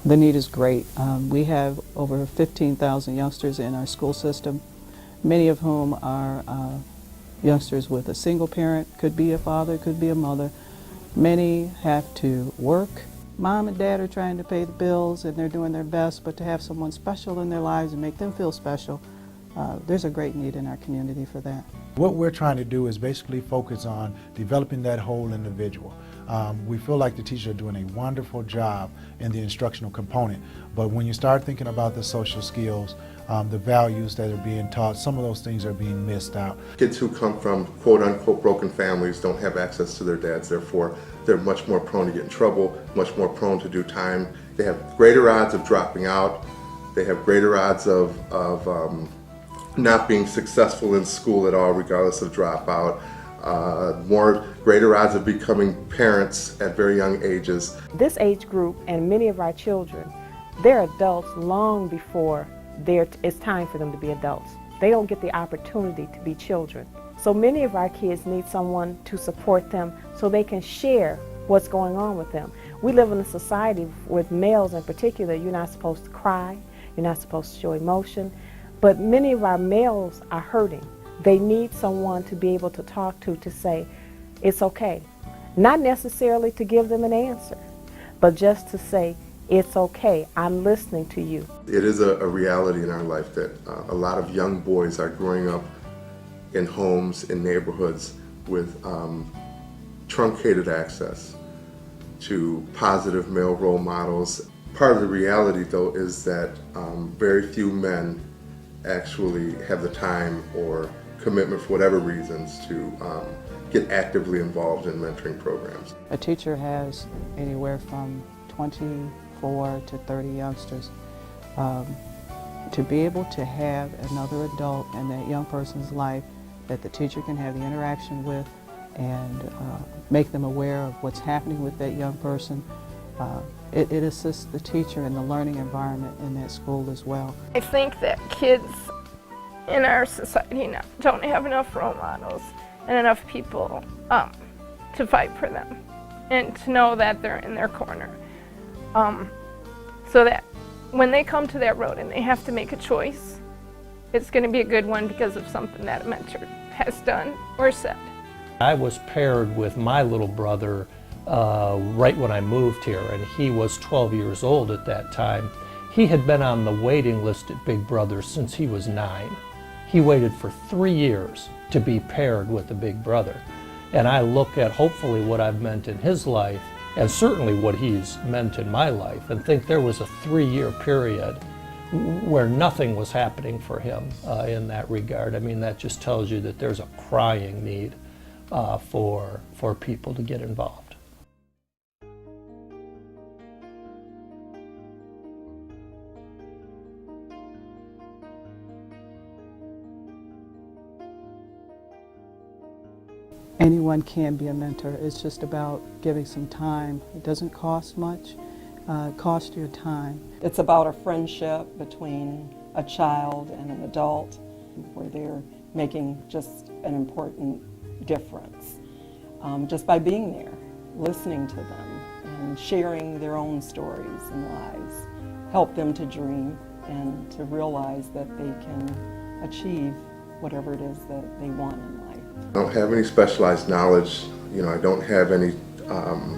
The need is great. We have over 15,000 youngsters in our school system, many of whom are youngsters with a single parent, could be a father, could be a mother. Many have to work. Mom and dad are trying to pay the bills and they're doing their best, but to have someone special in their lives and make them feel special, there's a great need in our community for that. What we're trying to do is basically focus on developing that whole individual. We feel like the teachers are doing a wonderful job in the instructional component, but when you start thinking about the social skills, the values that are being taught, some of those things are being missed out. Kids who come from quote-unquote broken families don't have access to their dads, therefore they're much more prone to get in trouble, much more prone to do time. They have greater odds of dropping out, they have greater odds of not being successful in school at all regardless of dropout, greater odds of becoming parents at very young ages. This age group and many of our children, they're adults long before it's time for them to be adults. They don't get the opportunity to be children. So many of our kids need someone to support them so they can share what's going on with them. We live in a society with males in particular, you're not supposed to cry, you're not supposed to show emotion, but many of our males are hurting. They need someone to be able to talk to say, it's okay. Not necessarily to give them an answer, but just to say, it's okay, I'm listening to you. It is a reality in our life that a lot of young boys are growing up in homes, in neighborhoods with truncated access to positive male role models. Part of the reality though is that very few men actually have the time or commitment for whatever reasons to get actively involved in mentoring programs. A teacher has anywhere from 24 to 30 youngsters. To be able to have another adult in that young person's life that the teacher can have the interaction with and make them aware of what's happening with that young person, it assists the teacher in the learning environment in that school as well. I think that kids in our society now don't have enough role models and enough people to fight for them and to know that they're in their corner. So that when they come to that road and they have to make a choice, it's going to be a good one because of something that a mentor has done or said. I was paired with my little brother right when I moved here, and he was 12 years old at that time. He had been on the waiting list at Big Brother since he was 9. He waited for 3 years to be paired with a Big Brother. And I look at hopefully what I've meant in his life, and certainly what he's meant in my life, and think there was a 3-year period where nothing was happening for him in that regard. I mean, that just tells you that there's a crying need for people to get involved. Anyone can be a mentor. It's just about giving some time. It doesn't cost much. It costs your time. It's about a friendship between a child and an adult where they're making just an important difference. Just by being there, listening to them, and sharing their own stories and lives, help them to dream and to realize that they can achieve whatever it is that they want in life. I don't have any specialized knowledge. I don't have any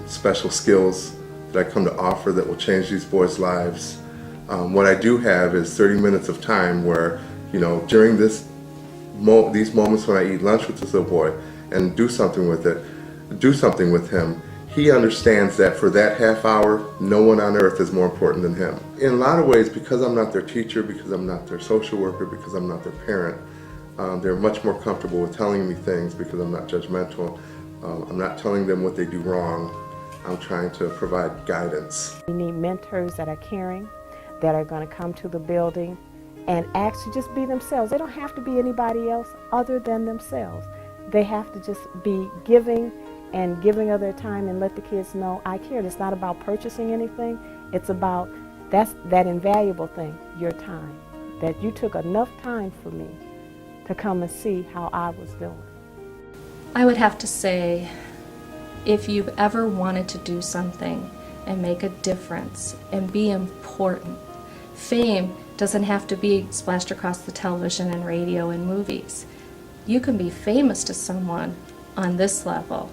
special skills that I come to offer that will change these boys' lives. What I do have is 30 minutes of time where, during these moments when I eat lunch with this little boy and do something with him, he understands that for that half hour, no one on earth is more important than him. In a lot of ways, because I'm not their teacher, because I'm not their social worker, because I'm not their parent, they're much more comfortable with telling me things because I'm not judgmental. I'm not telling them what they do wrong. I'm trying to provide guidance. We need mentors that are caring, that are going to come to the building and actually just be themselves. They don't have to be anybody else other than themselves. They have to just be giving and giving of their time and let the kids know, I care. It's not about purchasing anything. It's about that invaluable thing, your time, that you took enough time for me to come and see how I was doing. I would have to say, if you've ever wanted to do something and make a difference and be important. Fame doesn't have to be splashed across the television and radio and movies. You can be famous to someone on this level.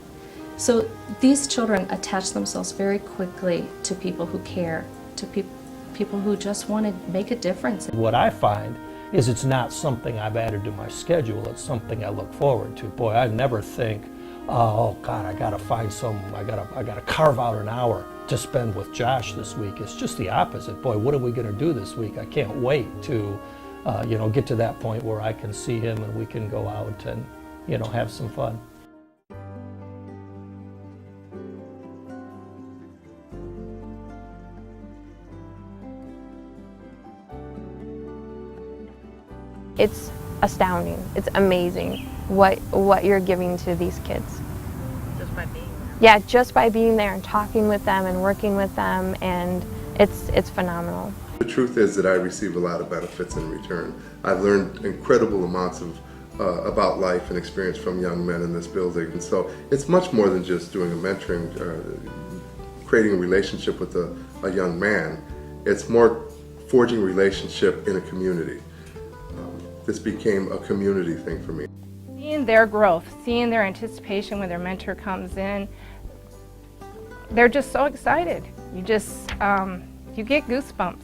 So these children attach themselves very quickly to people who care, to people who just want to make a difference. What I find is it's not something I've added to my schedule, it's something I look forward to. Boy, I never think, oh God, I gotta find I gotta carve out an hour to spend with Josh this week. It's just the opposite. Boy, what are we gonna do this week? I can't wait to get to that point where I can see him and we can go out and have some fun. It's astounding. It's amazing what you're giving to these kids. Just by being there? Yeah, just by being there and talking with them and working with them, and it's phenomenal. The truth is that I receive a lot of benefits in return. I've learned incredible amounts of about life and experience from young men in this building, and so it's much more than just doing a mentoring, creating a relationship with a young man. It's more forging a relationship in a community. This became a community thing for me. Seeing their growth, seeing their anticipation when their mentor comes in, they're just so excited. You just, you get goosebumps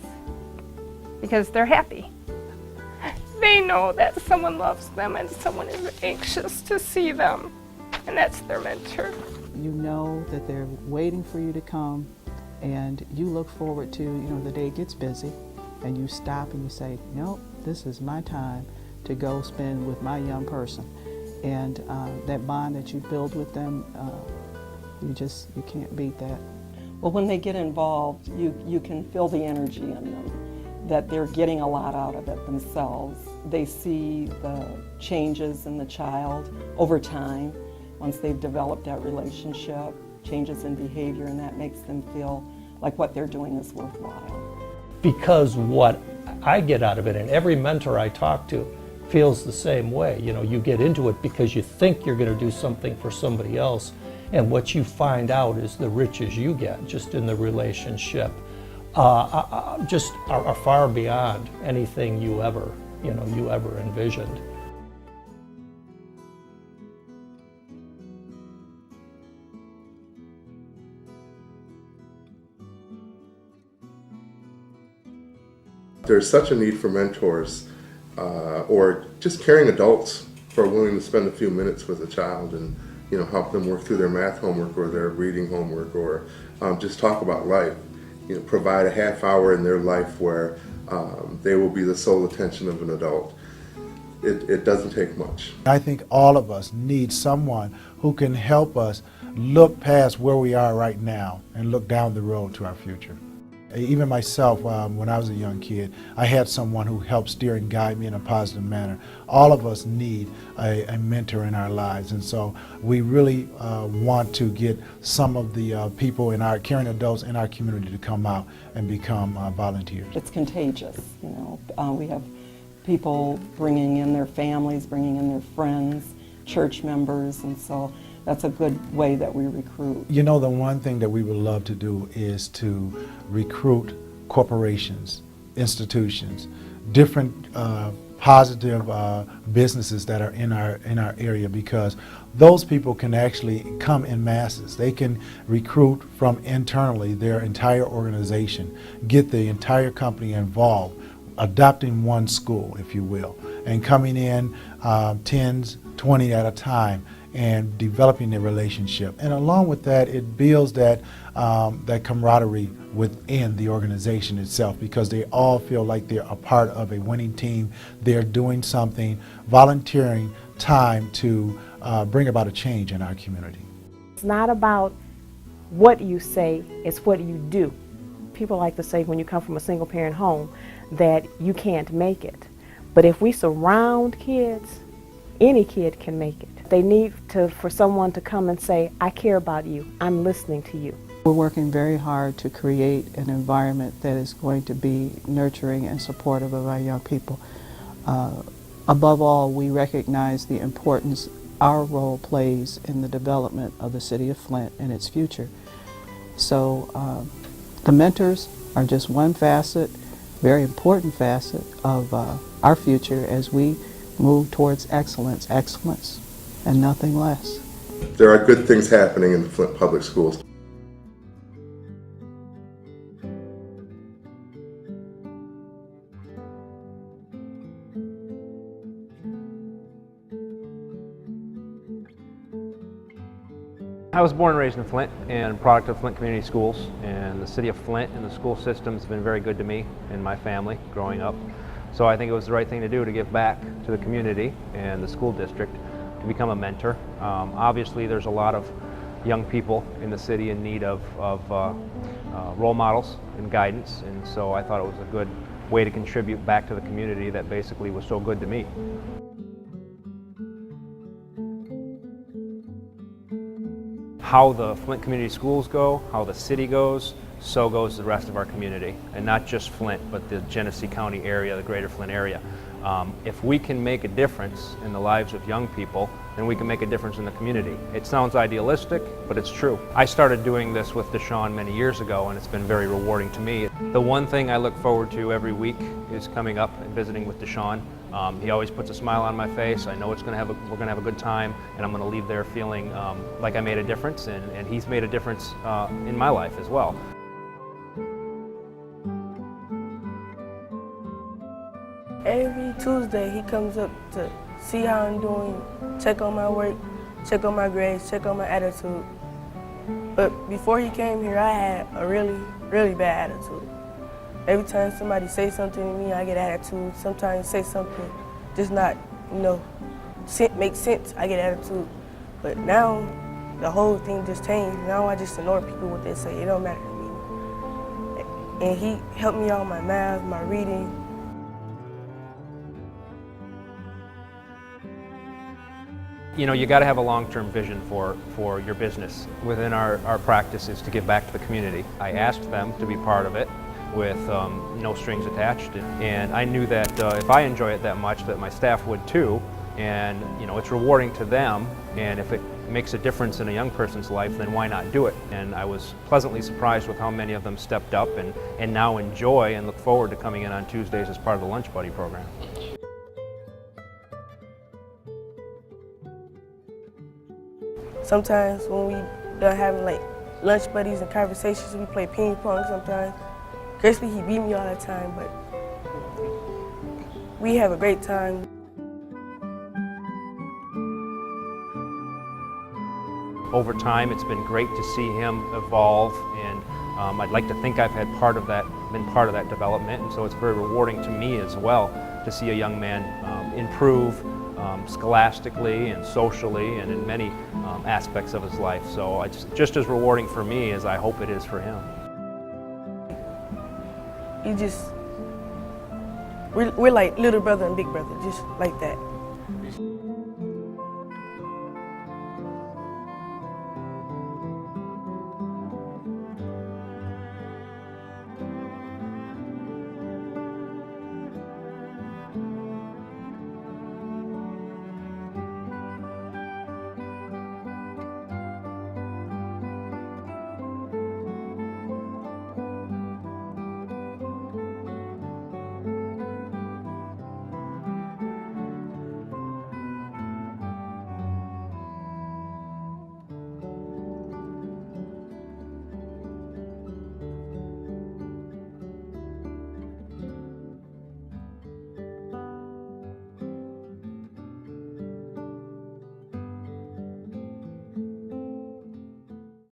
because they're happy. They know that someone loves them and someone is anxious to see them, and that's their mentor. You know that they're waiting for you to come, and you look forward to, the day gets busy, and you stop and you say, nope, this is my time to go spend with my young person. And that bond that you build with them, you can't beat that. Well, when they get involved, you can feel the energy in them, that they're getting a lot out of it themselves. They see the changes in the child over time, once they've developed that relationship, changes in behavior, and that makes them feel like what they're doing is worthwhile. Because what I get out of it, and every mentor I talk to feels the same way. You get into it because you think you're going to do something for somebody else, and what you find out is the riches you get just in the relationship just are far beyond anything you ever envisioned. There's such a need for mentors or just caring adults who are willing to spend a few minutes with a child and help them work through their math homework or their reading homework, or just talk about life. Provide a half hour in their life where they will be the sole attention of an adult. It doesn't take much. I think all of us need someone who can help us look past where we are right now and look down the road to our future. Even myself, when I was a young kid, I had someone who helped steer and guide me in a positive manner. All of us need a mentor in our lives, and so we really want to get some of the people in our caring adults in our community to come out and become volunteers. It's contagious, we have people bringing in their families, bringing in their friends, church members, and so that's a good way that we recruit. The one thing that we would love to do is to recruit corporations, institutions, different positive businesses that are in our area, because those people can actually come in masses. They can recruit from internally their entire organization, get the entire company involved, adopting one school, if you will, and coming in 10s, 20 at a time, and developing a relationship. And along with that, it builds that camaraderie within the organization itself, because they all feel like they're a part of a winning team. They're doing something, volunteering time to bring about a change in our community. It's not about what you say, it's what you do. People like to say when you come from a single parent home that you can't make it. But if we surround kids, any kid can make it. They need for someone to come and say, I care about you, I'm listening to you. We're working very hard to create an environment that is going to be nurturing and supportive of our young people. Above all, we recognize the importance our role plays in the development of the city of Flint and its future. So the mentors are just one facet, very important facet of our future as we move towards excellence, and nothing less. There are good things happening in the Flint Public Schools. I was born and raised in Flint and a product of Flint Community Schools, and the city of Flint and the school system has been very good to me and my family growing up. So I think it was the right thing to do to give back to the community and the school district to become a mentor. Obviously there's a lot of young people in the city in need of role models and guidance, and so I thought it was a good way to contribute back to the community that basically was so good to me. How the Flint Community Schools go, how the city goes, so goes the rest of our community. And not just Flint, but the Genesee County area, the greater Flint area. If we can make a difference in the lives of young people, then we can make a difference in the community. It sounds idealistic, but it's true. I started doing this with Deshaun many years ago, and it's been very rewarding to me. The one thing I look forward to every week is coming up and visiting with Deshaun. He always puts a smile on my face. I know we're going to have a good time, and I'm going to leave there feeling like I made a difference, and he's made a difference in my life as well. Every Tuesday he comes up to see how I'm doing, check on my work, check on my grades, check on my attitude. But before he came here, I had a really bad attitude. Every time somebody say something to me, I get attitude. Sometimes say something just not, make sense, I get attitude. But now, the whole thing just changed. Now I just ignore people what they say. It don't matter to me. And he helped me out with my math, my reading. You got to have a long-term vision for your business. Within our practice is to give back to the community. I asked them to be part of it with no strings attached, and I knew that if I enjoy it that much, that my staff would too. And it's rewarding to them, and if it makes a difference in a young person's life, then why not do it? And I was pleasantly surprised with how many of them stepped up and now enjoy and look forward to coming in on Tuesdays as part of the Lunch Buddy program. Sometimes when we done having like lunch buddies and conversations, we play ping pong sometimes. Basically, he beat me all the time, but we have a great time. Over time, it's been great to see him evolve, and I'd like to think I've had been part of that development, and so it's very rewarding to me as well to see a young man improve scholastically and socially and in many aspects of his life. So it's just as rewarding for me as I hope it is for him. We're like little brother and big brother, just like that.